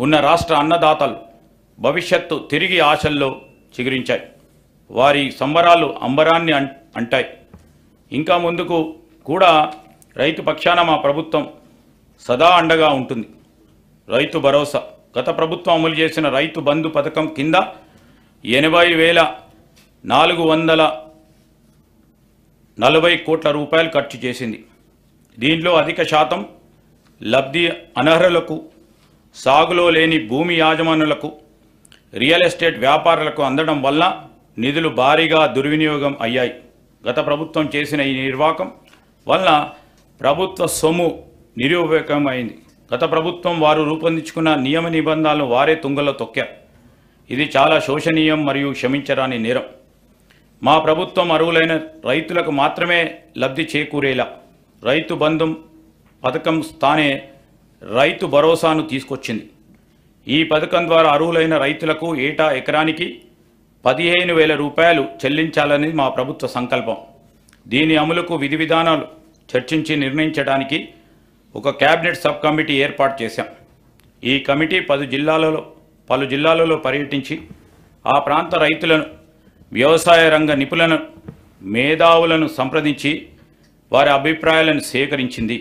ఉన్న రాష్ట్ర అన్నదాతలు భవిష్యత్తు తిరిగి ఆశల్లో చిగురించాయి. వారి సంబరాలు అంబరాన్ని అంటాయి. ఇంకా ముందుకు కూడా రైతు పక్షాన మా ప్రభుత్వం సదా అండగా ఉంటుంది. రైతు భరోసా గత ప్రభుత్వం అమలు చేసిన రైతు బంధు పథకం కింద 80,440 కోట్ల రూపాయలు ఖర్చు చేసింది. దీంట్లో అధిక శాతం లబ్ధి అనర్హులకు, సాగులో లేని భూమి యాజమానులకు, రియల్ ఎస్టేట్ వ్యాపారులకు అందడం వల్ల నిధులు భారీగా దుర్వినియోగం అయ్యాయి. గత ప్రభుత్వం చేసిన ఈ నిర్వాహకం వల్ల ప్రభుత్వ సొమ్ము నిరుపయోగమైంది. గత ప్రభుత్వం వారు రూపొందించుకున్న నియమ నిబంధనలను వారే తుంగలో తొక్కారు. ఇది చాలా శోచనీయం మరియు క్షమించరాని నేరం. మా ప్రభుత్వం అర్హులైన రైతులకు మాత్రమే లబ్ధి చేకూరేలా రైతు బంధు పథకం స్థానే రైతు భరోసాను తీసుకొచ్చింది. ఈ పథకం ద్వారా అర్హులైన రైతులకు ఏటా ఎకరానికి 15,000 రూపాయలు చెల్లించాలని మా ప్రభుత్వ సంకల్పం. దీని అమలుకు విధి విధానాలు చర్చించి నిర్ణయించడానికి ఒక కేబినెట్ సబ్ కమిటీ ఏర్పాటు చేశాం. ఈ కమిటీ పలు జిల్లాలలో పర్యటించి ఆ ప్రాంత రైతులను, వ్యవసాయ రంగ నిపుణులను, మేధావులను సంప్రదించి వారి అభిప్రాయాలను సేకరించింది.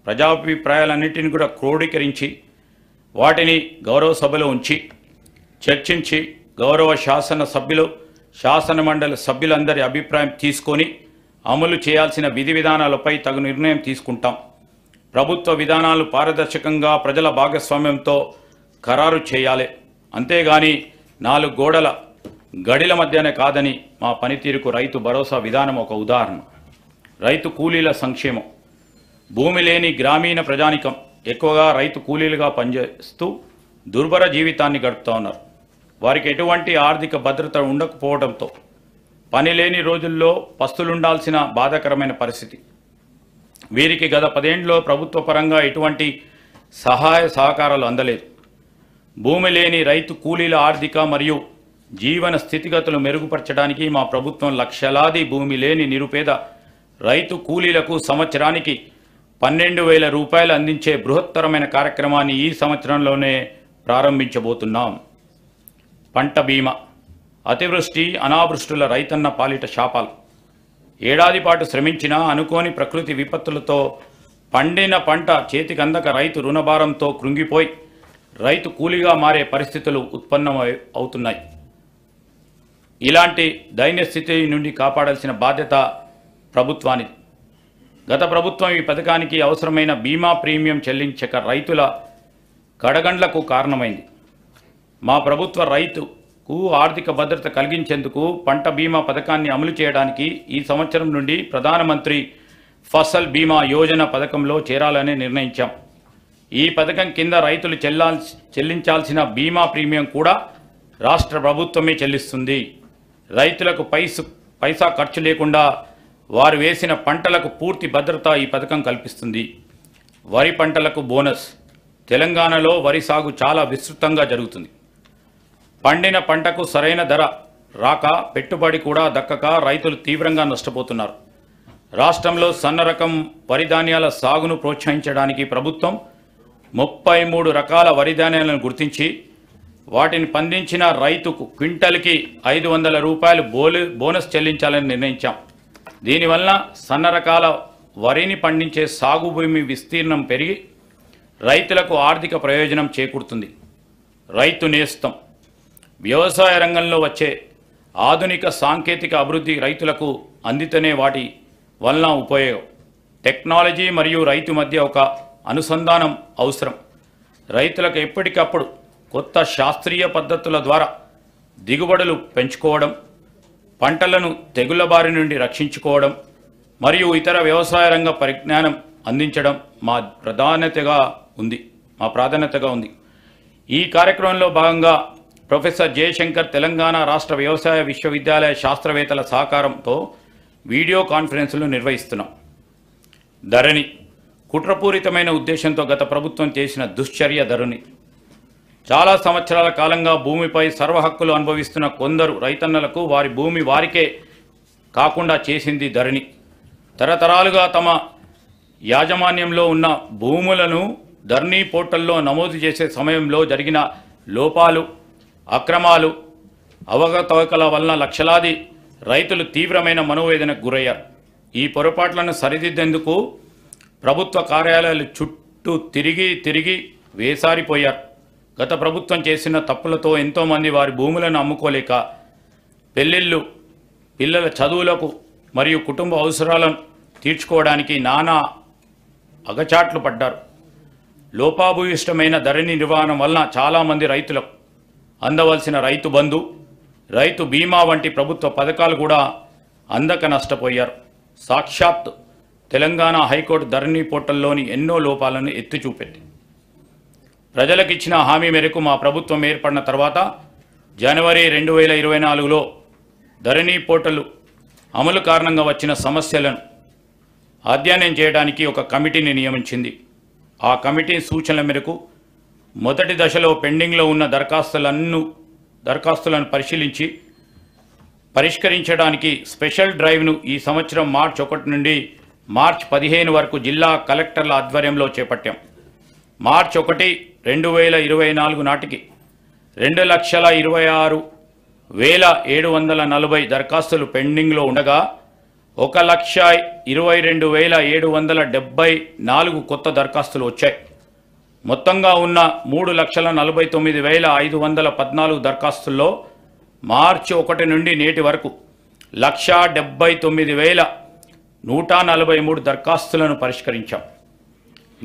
ప్రజాభిప్రాయాలన్నింటినీ కూడా క్రోడీకరించి వాటిని గౌరవ సభలో ఉంచి చర్చించి గౌరవ శాసన మండలి సభ్యులందరి అభిప్రాయం తీసుకొని అమలు చేయాల్సిన విధి విధానాలపై తగు నిర్ణయం తీసుకుంటాం. ప్రభుత్వ విధానాలు పారదర్శకంగా ప్రజల భాగస్వామ్యంతో ఖరారు చేయాలి. అంతేగాని 4 గోడల గడిల మధ్యనే కాదని మా పనితీరుకు రైతు భరోసా విధానం ఒక ఉదాహరణ. రైతు కూలీల సంక్షేమం. భూమి లేని గ్రామీణ ప్రజానికం ఎక్కువగా రైతు కూలీలుగా పనిచేస్తూ దుర్భర జీవితాన్ని గడుపుతూ ఉన్నారు. వారికి ఎటువంటి ఆర్థిక భద్రత ఉండకపోవడంతో పని లేని రోజుల్లో పస్తులుండాల్సిన బాధాకరమైన పరిస్థితి. వీరికి గత 10 ఏళ్లలో ప్రభుత్వ పరంగా ఎటువంటి సహాయ సహకారాలు అందలేదు. భూమి లేని రైతు కూలీల ఆర్థిక మరియు జీవన స్థితిగతులు మెరుగుపరచడానికి మా ప్రభుత్వం లక్షలాది భూమి లేని నిరుపేద రైతు కూలీలకు సంవత్సరానికి 12,000 రూపాయలు అందించే బృహత్తరమైన కార్యక్రమాన్ని ఈ సంవత్సరంలోనే ప్రారంభించబోతున్నాం. పంట బీమా. అతివృష్టి అనావృష్టుల రైతన్న పాలిట శాపాలు. ఏడాది పాటు శ్రమించినా అనుకోని ప్రకృతి విపత్తులతో పండిన పంట చేతికందక రైతు రుణభారంతో కృంగిపోయి రైతు కూలీగా మారే పరిస్థితులు అవుతున్నాయి. ఇలాంటి దైన్య స్థితి నుండి కాపాడాల్సిన బాధ్యత ప్రభుత్వానిది. గత ప్రభుత్వం ఈ పథకానికి అవసరమైన బీమా ప్రీమియం చెల్లించక రైతుల కడగండ్లకు కారణమైంది. మా ప్రభుత్వ రైతుకు ఆర్థిక భద్రత కలిగించేందుకు పంట బీమా పథకాన్ని అమలు చేయడానికి ఈ సంవత్సరం నుండి ప్రధానమంత్రి ఫసల్ బీమా యోజన పథకంలో చేరాలని నిర్ణయించాం. ఈ పథకం కింద రైతులు చెల్లించాల్సిన బీమా ప్రీమియం కూడా రాష్ట్ర ప్రభుత్వమే చెల్లిస్తుంది. రైతులకు పైసా ఖర్చు లేకుండా వారు వేసిన పంటలకు పూర్తి భద్రత ఈ పథకం కల్పిస్తుంది. వరి పంటలకు బోనస్. తెలంగాణలో వరి సాగు చాలా విస్తృతంగా జరుగుతుంది. పండిన పంటకు సరైన ధర రాక పెట్టుబడి కూడా దక్కక రైతులు తీవ్రంగా నష్టపోతున్నారు. రాష్ట్రంలో సన్న రకం వరి ధాన్యాల సాగును ప్రోత్సహించడానికి ప్రభుత్వం 33 రకాల వరి ధాన్యాలను గుర్తించి వాటిని పండించిన రైతుకు క్వింటల్కి 500 రూపాయలు బోనస్ చెల్లించాలని నిర్ణయించాం. దీనివల్ల సన్న రకాల వరిని పండించే సాగు భూమి విస్తీర్ణం పెరిగి రైతులకు ఆర్థిక ప్రయోజనం చేకూరుతుంది. రైతు నేస్తం. వ్యవసాయ రంగంలో వచ్చే ఆధునిక సాంకేతిక అభివృద్ధి రైతులకు అందితేనే వాటి వలన ఉపయోగం. టెక్నాలజీ మరియు రైతు మధ్య ఒక అనుసంధానం అవసరం. రైతులకు ఎప్పటికప్పుడు కొత్త శాస్త్రీయ పద్ధతుల ద్వారా దిగుబడులు పెంచుకోవడం, పంటలను తెగుళ్ల బారి నుండి రక్షించుకోవడం మరియు ఇతర వ్యవసాయ రంగ పరిజ్ఞానం అందించడం మా ప్రాధాన్యతగా ఉంది. ఈ కార్యక్రమంలో భాగంగా ప్రొఫెసర్ జయశంకర్ తెలంగాణ రాష్ట్ర వ్యవసాయ విశ్వవిద్యాలయ శాస్త్రవేత్తల సహకారంతో వీడియో కాన్ఫరెన్సులు నిర్వహిస్తున్నాం. ధరణి. కుట్రపూరితమైన ఉద్దేశంతో గత ప్రభుత్వం చేసిన దుశ్చర్య ధరణి. చాలా సంవత్సరాల కాలంగా భూమిపై సర్వహక్కులు అనుభవిస్తున్న కొందరు రైతన్నలకు వారి భూమి వారికే కాకుండా చేసింది ధరణి. తరతరాలుగా తమ యాజమాన్యంలో ఉన్న భూములను ధర్నీ పోర్టల్లో నమోదు చేసే సమయంలో జరిగిన లోపాలు, అక్రమాలు, అవకతవకల వలన లక్షలాది రైతులు తీవ్రమైన మనోవేదనకు గురయ్యారు. ఈ పొరపాట్లను సరిదిద్దేందుకు ప్రభుత్వ కార్యాలయాలు చుట్టూ తిరిగి వేసారిపోయారు. గత ప్రభుత్వం చేసిన తప్పులతో ఎంతోమంది వారి భూములను అమ్ముకోలేక పెళ్లిళ్ళు, పిల్లల చదువులకు మరియు కుటుంబ అవసరాలను తీర్చుకోవడానికి నానా అగచాట్లు పడ్డారు. లోపాభూయిష్టమైన ధరణి నిర్వహణ వలన చాలామంది రైతులకు అందవలసిన రైతు బంధు, రైతు బీమా వంటి ప్రభుత్వ పథకాలు కూడా అందక నష్టపోయారు. సాక్షాత్ తెలంగాణ హైకోర్టు ధరణి పోర్టల్లోని ఎన్నో లోపాలను ఎత్తి చూపెట్టింది. ప్రజలకు ఇచ్చిన హామీ మేరకు మా ప్రభుత్వం ఏర్పడిన తర్వాత జనవరి 2024లో ధరణి పోర్టల్ అమలు కారణంగా వచ్చిన సమస్యలను అధ్యయనం చేయడానికి ఒక కమిటీని నియమించింది. ఆ కమిటీ సూచనల మేరకు మొదటి దశలో పెండింగ్లో ఉన్న దరఖాస్తులను పరిష్కరించడానికి స్పెషల్ డ్రైవ్ను ఈ సంవత్సరం మార్చి 1 నుండి మార్చి 15 వరకు జిల్లా కలెక్టర్ల ఆధ్వర్యంలో చేపట్టాం. మార్చి 1, 2024 నాటికి 2,26,740 దరఖాస్తులు పెండింగ్లో ఉండగా 1,22,774 కొత్త దరఖాస్తులు వచ్చాయి. మొత్తంగా ఉన్న 3,49,514 దరఖాస్తుల్లో మార్చి 1 నుండి నేటి వరకు 1,79,143 దరఖాస్తులను పరిష్కరించాం.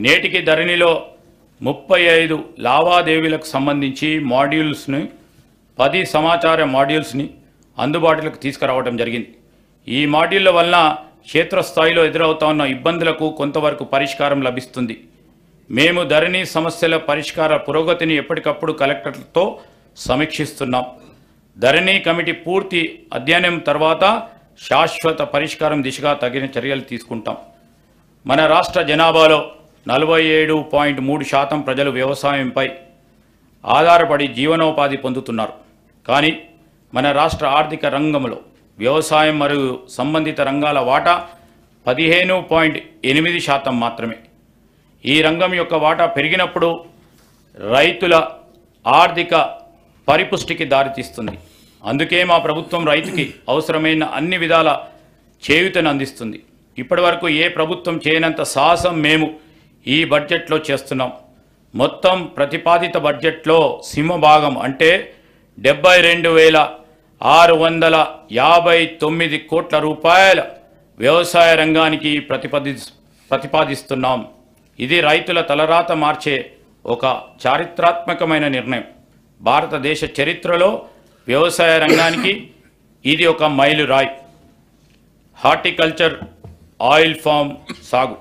నేటికి ధరణిలో 35 లావాదేవీలకు సంబంధించి మాడ్యూల్స్ని 10 సమాచార మాడ్యూల్స్ని అందుబాటులోకి తీసుకురావడం జరిగింది. ఈ మాడ్యూళ్ల వలన క్షేత్రస్థాయిలో ఎదురవుతున్న ఇబ్బందులకు కొంతవరకు పరిష్కారం లభిస్తుంది. మేము ధరణి సమస్యల పరిష్కార పురోగతిని ఎప్పటికప్పుడు కలెక్టర్లతో సమీక్షిస్తున్నాం. ధరణి కమిటీ పూర్తి అధ్యయనం తర్వాత శాశ్వత పరిష్కారం దిశగా తగిన చర్యలు తీసుకుంటాం. మన రాష్ట్ర జనాభాలో 47.3% ప్రజలు వ్యవసాయంపై ఆధారపడి జీవనోపాధి పొందుతున్నారు. కానీ మన రాష్ట్ర ఆర్థిక రంగంలో వ్యవసాయం మరియు సంబంధిత రంగాల వాటా 15.8% మాత్రమే. ఈ రంగం యొక్క వాటా పెరిగినప్పుడు రైతుల ఆర్థిక పరిపుష్టికి దారితీస్తుంది. అందుకే మా ప్రభుత్వం రైతుకి అవసరమైన అన్ని విధాల చేయూతను అందిస్తుంది. ఇప్పటివరకు ఏ ప్రభుత్వం చేయనంత సాహసం మేము ఈ బడ్జెట్లో చేస్తున్నాం. మొత్తం ప్రతిపాదిత బడ్జెట్లో సింహభాగం అంటే 72,659 కోట్ల రూపాయల వ్యవసాయ రంగానికి ప్రతిపాదిస్తున్నాం. ఇది రైతుల తలరాత మార్చే ఒక చారిత్రాత్మకమైన నిర్ణయం. భారతదేశ చరిత్రలో వ్యవసాయ రంగానికి ఇది ఒక మైలురాయి. హార్టికల్చర్, ఆయిల్ ఫామ్ సాగు